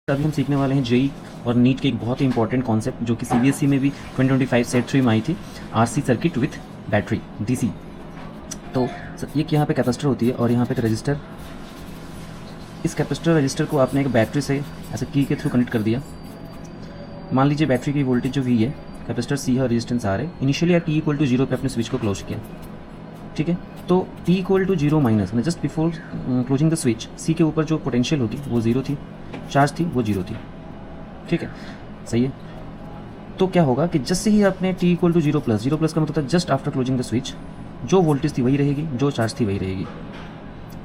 अभी हम सीखने वाले हैं जेई और नीट के एक बहुत ही इंपॉर्टेंट कॉन्सेप्ट जो कि सीबीएसई में भी 2025 सेट 3 में आई थी, RC circuit with battery DC. तो एक यहाँ पे कैपेसिटर होती है और यहाँ पे एक रजिस्टर। इस कैपेसिटर रजिस्टर को आपने एक बैटरी से ऐसे की के थ्रू कनेक्ट कर दिया। मान लीजिए बैटरी की वोल्टेज जो वी है, कैपेसिटर सी है और रेजिस्टेंस आर है। इनिशियली आप टी = 0 पे अपने स्विच को क्लोज किया, ठीक है। तो टी = 0 माइनस में just before closing the switch C के ऊपर जो पोटेंशियल होगी वो 0 थी, चार्ज थी वो 0 थी, ठीक है, सही है। तो क्या होगा कि जैसे ही आपने टी = 0 प्लस, 0 प्लस का मतलब just after closing the switch, जो वोल्टेज थी वही रहेगी, जो चार्ज थी वही रहेगी,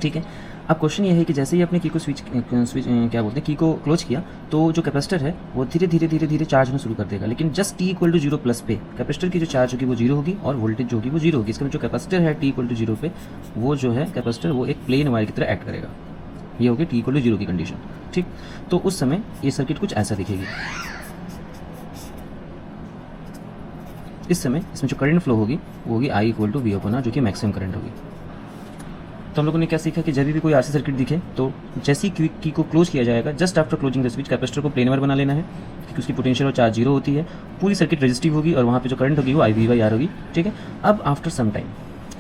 ठीक है। अब क्वेश्चन ये है कि जैसे ही आपने की को स्विच क्या बोलते हैं की को क्लोज किया, तो जो कैपेसिटर है वो धीरे धीरे चार्ज होना शुरू कर देगा। लेकिन जस्ट टी = 0 प्लस पे कैपेसिटर की जो चार्ज होगी वो 0 होगी और वोल्टेज जो होगी वो 0 होगी। इसका जो कैपेसिटर है टी = 0 पे, वो जो है कैपेसिटर वो एक प्लेन वायर की तरह एक्ट करेगा। ये होगी टी = 0 की कंडीशन, ठीक। तो उस समय ये सर्किट कुछ ऐसा दिखेगी। इस समय इसमें जो करंट फ्लो होगी वो होगी I = V/R, जो कि मैक्सिमम करंट होगी। तो हम लोगों ने क्या सीखा कि जब भी कोई आरसी सर्किट दिखे तो जैसे ही की को क्लोज किया जाएगा, just after closing the switch capacitor को प्लेन वायर बना लेना है, क्योंकि उसकी पोटेंशियल और चार्ज 0 होती है। पूरी सर्किट रेजिस्टिव होगी और वहाँ पे जो करंट होगी वो IV/R होगी, ठीक है। अब आफ्टर सम टाइम,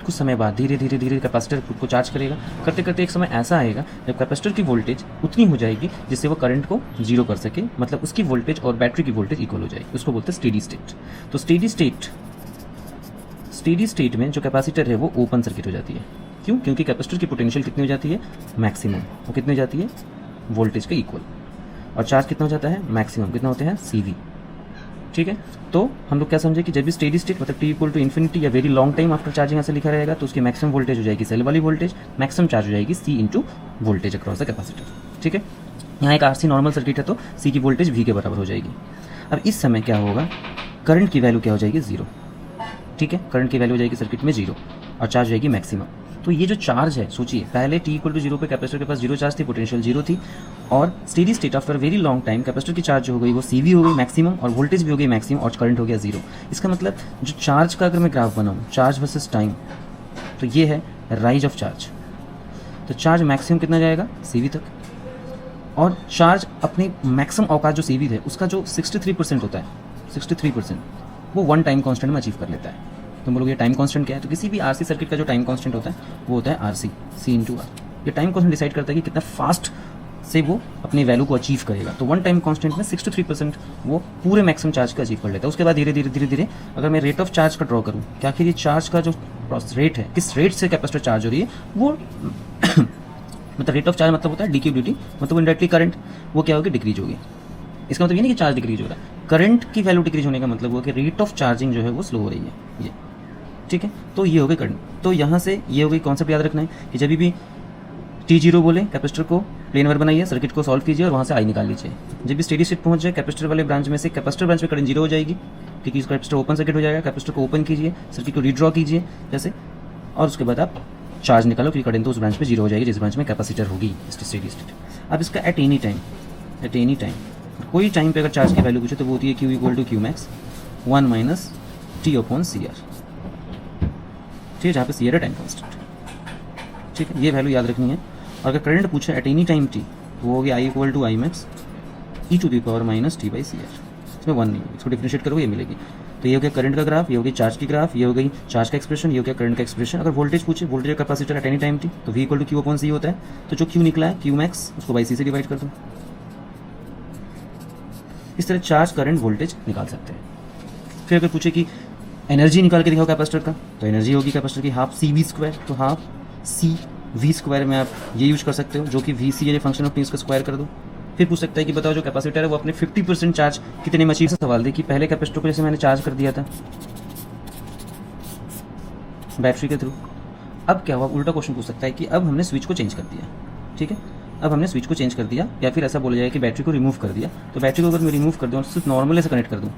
कुछ समय बाद धीरे धीरे कैपेसिटर खुद को चार्ज करेगा। करते करते एक समय ऐसा आएगा जब कैपेसिटर की वोल्टेज उतनी हो जाएगी जिससे वो करंट को 0 कर सके, मतलब उसकी वोल्टेज और बैटरी की वोल्टेज इक्वल हो जाएगी। उसको बोलते हैं स्टेडी स्टेट। तो स्टेडी स्टेट में जो कैपेसिटर है वो ओपन सर्किट हो जाती है। क्यों? क्योंकि कैपेसिटर की पोटेंशियल कितनी हो जाती है? मैक्सिमम। वो कितनी हो जाती है? वोल्टेज के इक्वल। और चार्ज कितना हो जाता है? मैक्सिमम। कितना होते हैं? CV, ठीक है। तो हम लोग क्या समझे कि जब भी स्टेडी स्टेट मतलब टी = इन्फिनिटी या very long time after charging ऐसे लिखा रहेगा, तो उसकी मैक्सिमम वोल्टेज हो जाएगी सेल वाली वोल्टेज, मैक्सिमम चार्ज हो जाएगी C × voltage across the capacitor, ठीक है। यहाँ एक आरसी नॉर्मल सर्किट है तो C की वोल्टेज V के बराबर हो जाएगी। अब इस समय क्या होगा? करंट की वैल्यू क्या हो जाएगी? 0, ठीक है। करंट की वैल्यू हो जाएगी सर्किट में 0 और चार्ज हो जाएगी मैक्सिमम। तो ये जो चार्ज है, सोचिए पहले टी = 0 पे कैपेसिटर के पास 0 चार्ज थी, पोटेंशियल 0 थी, और steady state after very long time capacitor की चार्ज हो गई वो CV हो गई मैक्सिमम, और वोल्टेज भी हो गई मैक्सिमम, और करंट हो गया 0। इसका मतलब जो चार्ज का अगर मैं ग्राफ बनाऊँ, चार्ज वर्सेस टाइम, तो ये है राइज ऑफ चार्ज। तो चार्ज मैक्सिमम कितना जाएगा? CV तक। और चार्ज अपनी मैक्सिमम औकात जो CV है उसका जो 63% होता है, 63% वो 1 टाइम कॉन्स्टेंट में अचीव कर लेता है। तो बोलोगे ये टाइम कांस्टेंट क्या है? तो किसी भी आरसी सर्किट का जो टाइम कांस्टेंट होता है वो होता है RC, C × R। ये टाइम कांस्टेंट डिसाइड करता है कि कितना फास्ट से वो अपनी वैल्यू को अचीव करेगा। तो 1 टाइम कांस्टेंट में 63% वो पूरे मैक्सिमम चार्ज का अचीव कर लेता है। उसके बाद धीरे धीरे अगर मैं रेट ऑफ चार्ज का ड्रॉ करूँ कि आखिर ये चार्ज का जो रेट है, किस रेट से कैपेसिटर चार्ज हो रही है, वो मतलब रेट ऑफ चार्ज मतलब होता है DQ/dt, मतलब इंडायरेक्टली करंट वो क्या होगी? डिक्रीज होगी। इसका मतलब ये नहीं कि चार्ज डिक्रीज हो रहा है, करंट की वैल्यू डिक्रीज होने का मतलब वो कि रेट ऑफ चार्जिंग जो है वो स्लो हो रही है, ये, ठीक है। तो ये हो गई करंट। तो यहाँ से ये हो गई कॉन्सेप्ट याद रखना है कि जब भी T0 बोले कैपेसिटर को प्लेन वायर बनाइए, सर्किट को सॉल्व कीजिए और वहाँ से I निकाल लीजिए। जब भी स्टेडी स्टेट पहुँच जाए कैपेसिटर वाले ब्रांच में से, कैपेसिटर ब्रांच में करंट 0 हो जाएगी क्योंकि इसका कैपेसिटर ओपन सर्किट हो जाएगा। कैपेसिटर को ओपन कीजिए, सर्किट को रीड्रॉ कीजिए जैसे, और उसके बाद आप चार्ज निकालो क्योंकि करंट तो उस ब्रांच में 0 हो जाएगी जिस ब्रांच में कैपेसिटर होगी स्टेडी स्टेट। अब इसका एट एनी टाइम कोई टाइम पे अगर चार्ज की वैल्यू पूछे तो वो होती है Q = Qmax 1 - T/CR, ठीक है, जहाँ पे CR है टाइम कांस्टेंट, ठीक है। ये वैल्यू याद रखनी है। और अगर करंट पूछे एट एनी टाइम t, तो वो होगी I = Imax e⁻ T/CR। इसमें 1 नहीं है, इसको डिफरेंशिएट करो ये मिलेगी। तो ये हो गया करंट का ग्राफ, ये हो गई चार्ज की ग्राफ, ये हो गई चार्ज का एक्सप्रेशन, ये हो गया करंट का एक्सप्रेशन। अगर वोल्टेज पूछे, voltage capacitor at any time t, तो V = Q/C होता है। तो जो Q निकला है Qmax, उसको by C से डिवाइड कर दो। इस तरह चार्ज, करंट, वोल्टेज निकाल सकते हैं। फिर अगर पूछे कि एनर्जी निकाल के दिखाओ कैपेसिटर का, तो एनर्जी होगी कैपेसिटर की ½ CV²। तो ½ CV² में आप ये यूज कर सकते हो, जो कि VC है, फंक्शन ऑफ टी, उसका स्क्वायर कर दो। फिर पूछ सकता है कि बताओ जो कैपेसिटर है वो अपने 50% चार्ज कितने में अचीव। सवाल दे कि पहले कैपेसिटर को जैसे मैंने चार्ज कर दिया था बैटरी के थ्रू, अब क्या हुआ? उल्टा क्वेश्चन पूछ सकता है कि अब हमने स्विच को चेंज कर दिया, ठीक है, अब हमने स्विच को चेंज कर दिया, या फिर ऐसा बोला जाए कि बैटरी को रिमूव कर दिया। तो बैटरी को अगर मैं रिमूव कर दूँ और सिर्फ नॉर्मल से कनेक्ट कर दूँ,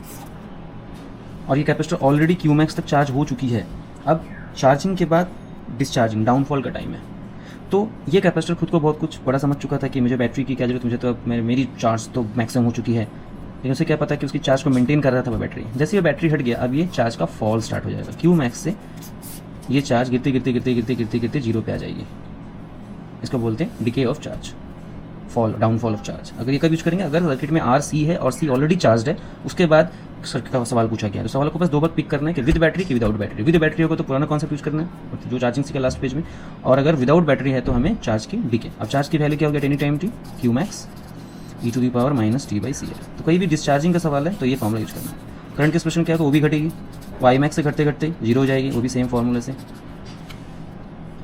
और ये कैपेसिटर ऑलरेडी Qmax तक चार्ज हो चुकी है, अब चार्जिंग के बाद डिस्चार्जिंग, डाउनफॉल का टाइम है। तो ये कैपेसिटर खुद को बहुत कुछ बड़ा समझ चुका था कि मुझे बैटरी की क्या जरूरत, मुझे तो अब मेरी चार्ज तो मैक्सिमम हो चुकी है। लेकिन उसे क्या पता कि उसकी चार्ज को मेंटेन कर रहा था वो बैटरी। जैसे ये बैटरी हट गया, अब ये चार्ज का फॉल स्टार्ट हो जाएगा। Qmax से ये चार्ज गिरते 0 पे आ जाएगी। इसको बोलते हैं decay of charge. Fall downfall of charge. अगर ये कब यूज करेंगे, अगर सर्किट में आर सी है और सी ऑलरेडी चार्ज है, उसके बाद सर्किट का सवाल पूछा गया, तो सवाल को बस दो बार पिक करना है कि विद बैटरी कि विदाउट बैटरी। विद बैटरी होगा तो पुराना कॉन्सेप्ट यूज करना है जो चार्जिंग के लास्ट पेज में, और अगर विदाउट बैटरी है तो हमें चार्ज की डीके। अब चार्ज की वैल्यू क्या हो गया, any time T Q max e to the power minus T by C L. तो कोई भी डिस्चार्जिंग का सवाल है तो ये फॉर्मूला यूज करना है। करंट के एक्सप्रेशन क्या है, तो वो भी घटेगी, वाई मैक्स से घटते घटते जीरो हो जाएगी, वो भी सेम फॉर्मूले से।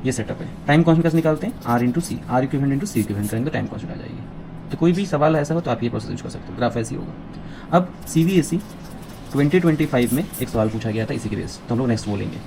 ये सेटअप है। टाइम कॉन्स्टेंट कैसे निकालते हैं, R into C, R equivalent into C equivalent करेंगे तो टाइम कॉन्स्टेंट आ जाएगी। तो कोई भी सवाल ऐसा हो तो आप ये प्रोसेस यूज कर सकते हो, ग्राफ ऐसी होगा। अब CVSE 2025 में एक सवाल पूछा गया था इसी के बेस, तो हम लोग नेक्स्ट बोलेंगे।